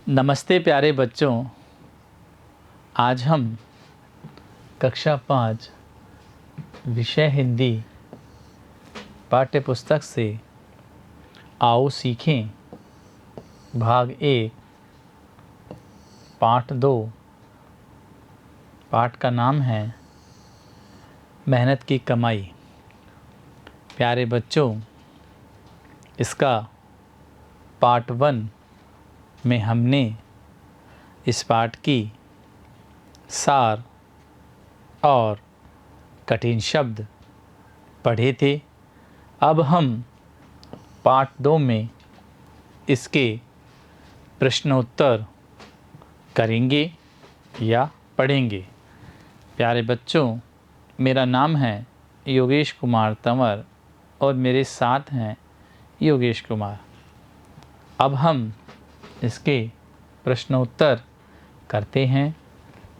नमस्ते प्यारे बच्चों। आज हम कक्षा 5 विषय हिंदी पाठ्य पुस्तक से आओ सीखें भाग 1 पाठ 2। पाठ का नाम है मेहनत की कमाई। प्यारे बच्चों, इसका पार्ट 1 में हमने इस पाठ की सार और कठिन शब्द पढ़े थे। अब हम पार्ट 2 में इसके प्रश्नोत्तर करेंगे या पढ़ेंगे। प्यारे बच्चों, मेरा नाम है योगेश कुमार तंवर और मेरे साथ हैं योगेश कुमार। अब हम इसके प्रश्नोत्तर करते हैं।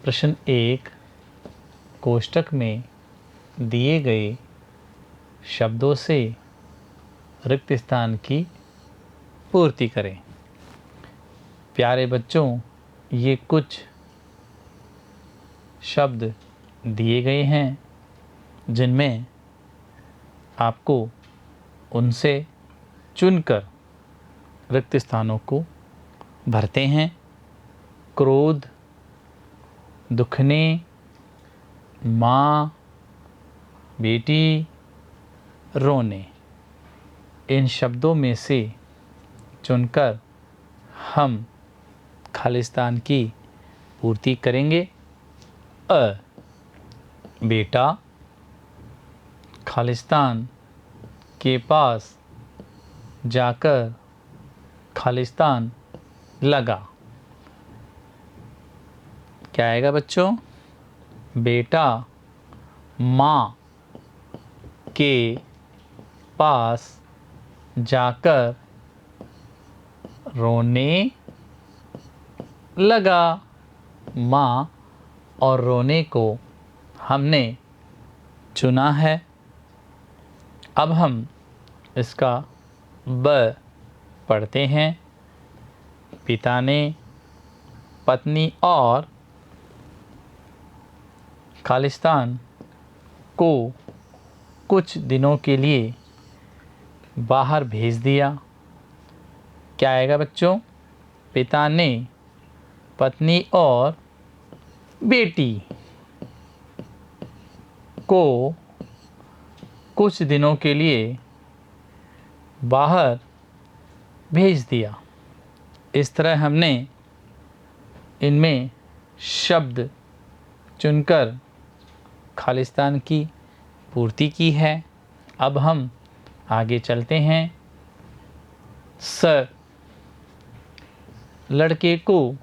प्रश्न 1, कोष्ठक में दिए गए शब्दों से रिक्त स्थान की पूर्ति करें। प्यारे बच्चों, ये कुछ शब्द दिए गए हैं जिनमें आपको उनसे चुनकर रिक्त स्थानों को भरते हैं। क्रोध, दुखने, माँ, बेटी, रोने, इन शब्दों में से चुनकर हम खालिस्तान की पूर्ति करेंगे। अ, बेटा खालिस्तान के पास जाकर खालिस्तान लगा। क्या आएगा बच्चों? बेटा माँ के पास जाकर रोने लगा। माँ और रोने को हमने चुना है। अब हम इसका ब पढ़ते हैं। पिता ने पत्नी और खालिस्तान को कुछ दिनों के लिए बाहर भेज दिया। क्या आएगा बच्चों? पिता ने पत्नी और बेटी को कुछ दिनों के लिए बाहर भेज दिया। इस तरह हमने इनमें शब्द चुनकर खालिस्तान की पूर्ति की है। अब हम आगे चलते हैं। स, लड़के को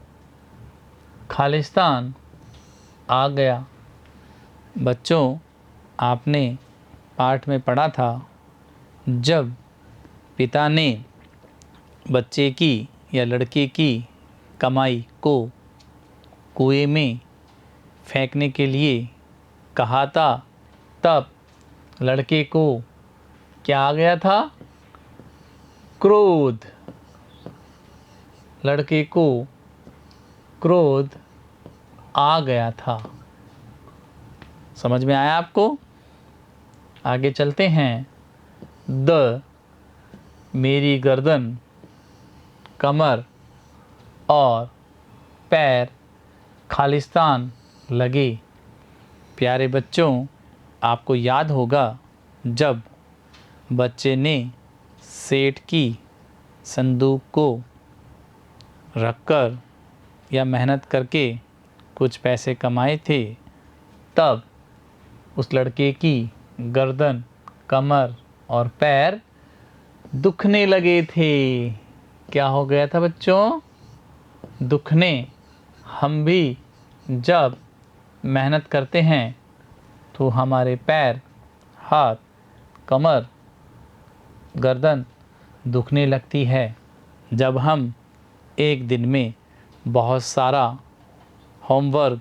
खालिस्तान आ गया। बच्चों, आपने पाठ में पढ़ा था, जब पिता ने बच्चे की या लड़के की कमाई को कुएं में फेंकने के लिए कहा था, तब लड़के को क्या आ गया था? क्रोध। लड़के को क्रोध आ गया था। समझ में आया आपको? आगे चलते हैं। द, मेरी गर्दन, कमर और पैर खालिस्तान लगे। प्यारे बच्चों, आपको याद होगा जब बच्चे ने सेठ की संदूक को रखकर या मेहनत करके कुछ पैसे कमाए थे, तब उस लड़के की गर्दन, कमर और पैर दुखने लगे थे। क्या हो गया था बच्चों? दुखने। हम भी जब मेहनत करते हैं तो हमारे पैर, हाथ, कमर, गर्दन दुखने लगती है। जब हम एक दिन में बहुत सारा होमवर्क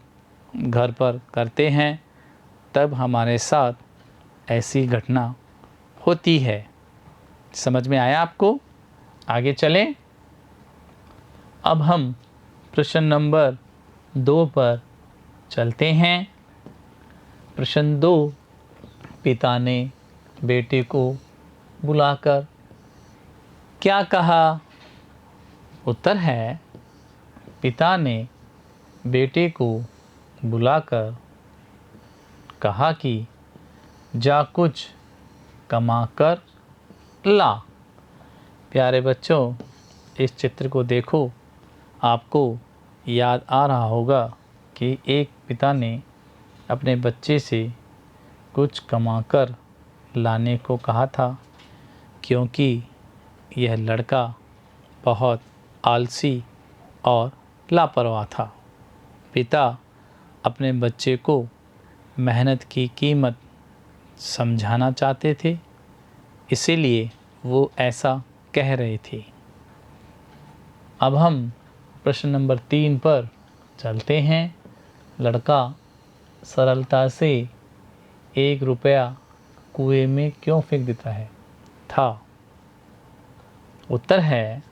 घर पर करते हैं, तब हमारे साथ ऐसी घटना होती है। समझ में आया आपको? आगे चलें। अब हम प्रश्न नंबर 2 पर चलते हैं। प्रश्न 2, पिता ने बेटे को बुलाकर क्या कहा? उत्तर है, पिता ने बेटे को बुलाकर कहा कि जा कुछ कमा कर ला। प्यारे बच्चों, इस चित्र को देखो, आपको याद आ रहा होगा कि एक पिता ने अपने बच्चे से कुछ कमाकर लाने को कहा था, क्योंकि यह लड़का बहुत आलसी और लापरवाह था। पिता अपने बच्चे को मेहनत की कीमत समझाना चाहते थे, इसीलिए वो ऐसा कह रहे थे। अब हम प्रश्न नंबर 3 पर चलते हैं। लड़का सरलता से 1 रुपया कुएं में क्यों फेंक देता है था? उत्तर है,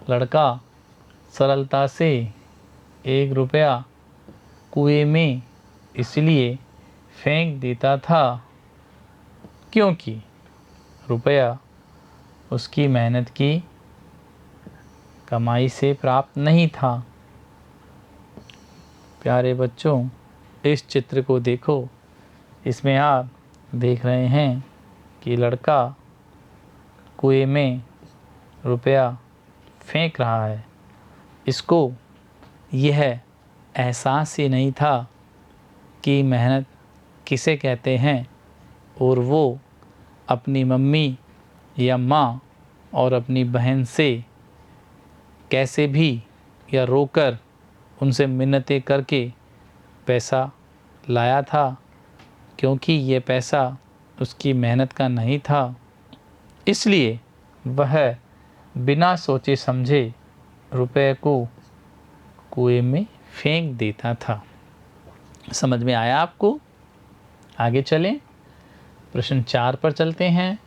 लड़का सरलता से 1 रुपया कुएं में इसलिए फेंक देता था क्योंकि रुपया उसकी मेहनत की कमाई से प्राप्त नहीं था। प्यारे बच्चों, इस चित्र को देखो, इसमें आप देख रहे हैं कि लड़का कुएं में रुपया फेंक रहा है। इसको यह एहसास ही नहीं था कि मेहनत किसे कहते हैं, और वो अपनी मम्मी या माँ और अपनी बहन से कैसे भी या रोकर उनसे मिन्नतें करके पैसा लाया था, क्योंकि ये पैसा उसकी मेहनत का नहीं था। इसलिए वह बिना सोचे समझे रुपए को कुएं में फेंक देता था। समझ में आया आपको? आगे चलें, प्रश्न 4 पर चलते हैं।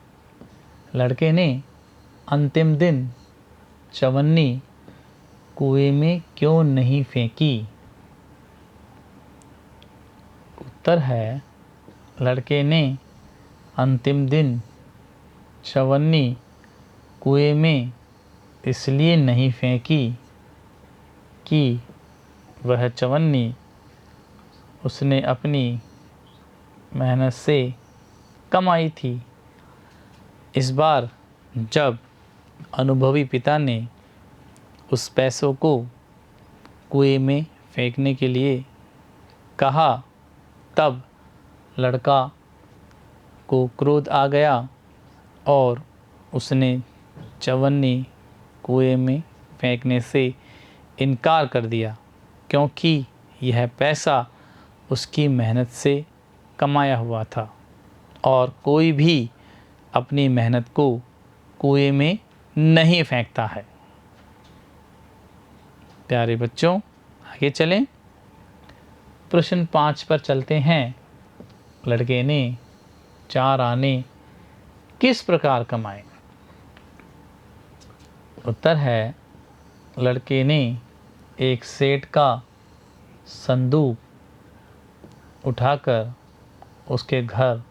लड़के ने अंतिम दिन चवन्नी कुएं में क्यों नहीं फेंकी? उत्तर है, लड़के ने अंतिम दिन चवन्नी कुएं में इसलिए नहीं फेंकी कि वह चवन्नी उसने अपनी मेहनत से कमाई थी। इस बार जब अनुभवी पिता ने उस पैसों को कुएं में फेंकने के लिए कहा, तब लड़का को क्रोध आ गया और उसने चवन्नी कुएं में फेंकने से इनकार कर दिया, क्योंकि यह पैसा उसकी मेहनत से कमाया हुआ था और कोई भी अपनी मेहनत को कुएं में नहीं फेंकता है। प्यारे बच्चों, आगे चलें, प्रश्न 5 पर चलते हैं। लड़के ने 4 आने किस प्रकार कमाए? उत्तर है, लड़के ने एक सेठ का संदूक उठाकर उसके घर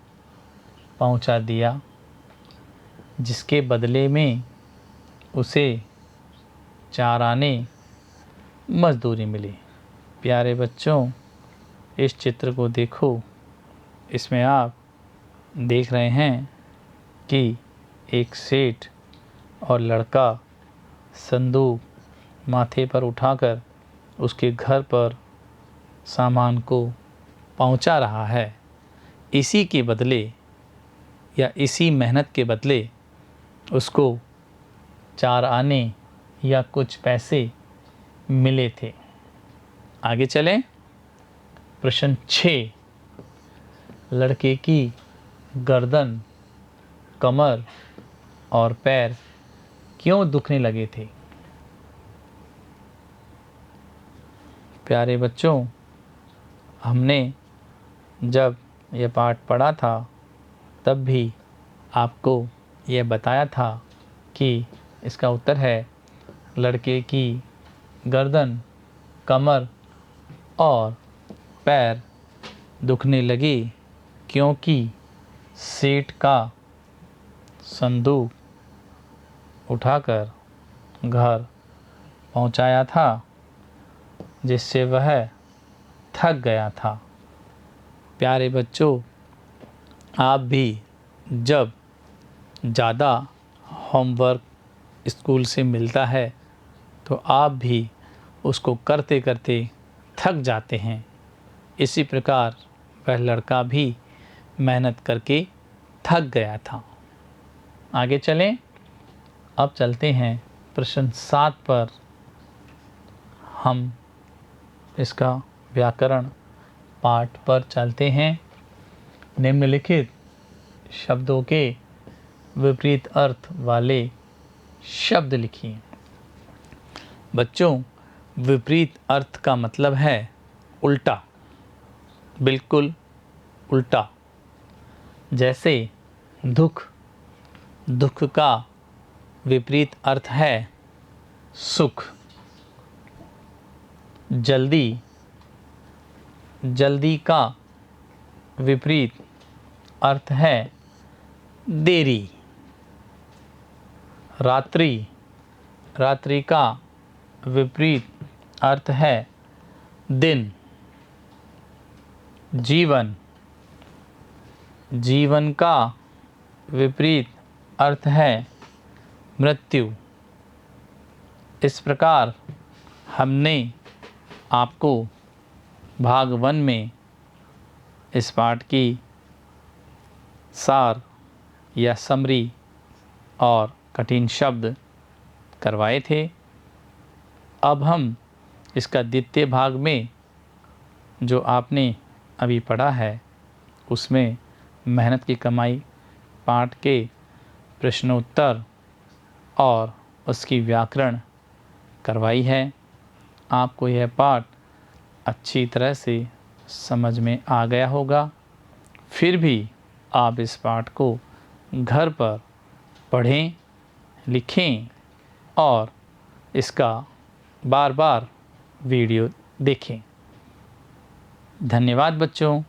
पहुंचा दिया, जिसके बदले में उसे 4 आने मजदूरी मिली। प्यारे बच्चों, इस चित्र को देखो, इसमें आप देख रहे हैं कि एक सेठ और लड़का संदूक माथे पर उठाकर उसके घर पर सामान को पहुंचा रहा है। इसी के बदले या इसी मेहनत के बदले उसको 4 आने या कुछ पैसे मिले थे। आगे चलें, प्रश्न 6, लड़के की गर्दन, कमर और पैर क्यों दुखने लगे थे? प्यारे बच्चों, हमने जब यह पाठ पढ़ा था तब भी आपको यह बताया था कि इसका उत्तर है, लड़के की गर्दन, कमर और पैर दुखने लगे क्योंकि सेठ का संदूक उठाकर घर पहुंचाया था, जिससे वह थक गया था। प्यारे बच्चों, आप भी जब ज़्यादा होमवर्क स्कूल से मिलता है तो आप भी उसको करते करते थक जाते हैं। इसी प्रकार वह लड़का भी मेहनत करके थक गया था। आगे चलें। अब चलते हैं प्रश्न 7 पर। हम इसका व्याकरण पाठ पर चलते हैं। निम्नलिखित शब्दों के विपरीत अर्थ वाले शब्द लिखिए। बच्चों, विपरीत अर्थ का मतलब है उल्टा, बिल्कुल उल्टा। जैसे दुख, दुख का विपरीत अर्थ है सुख। जल्दी, जल्दी का विपरीत अर्थ है देरी। रात्रि, रात्रि का विपरीत अर्थ है दिन। जीवन, जीवन का विपरीत अर्थ है मृत्यु। इस प्रकार हमने आपको भाग 1 में इस पाठ की सार या समरी और कठिन शब्द करवाए थे। अब हम इसका द्वितीय भाग में जो आपने अभी पढ़ा है उसमें मेहनत की कमाई पाठ के प्रश्नोत्तर और उसकी व्याकरण करवाई है। आपको यह पाठ अच्छी तरह से समझ में आ गया होगा। फिर भी आप इस पाठ को घर पर पढ़ें, लिखें और इसका बार बार वीडियो देखें। धन्यवाद बच्चों।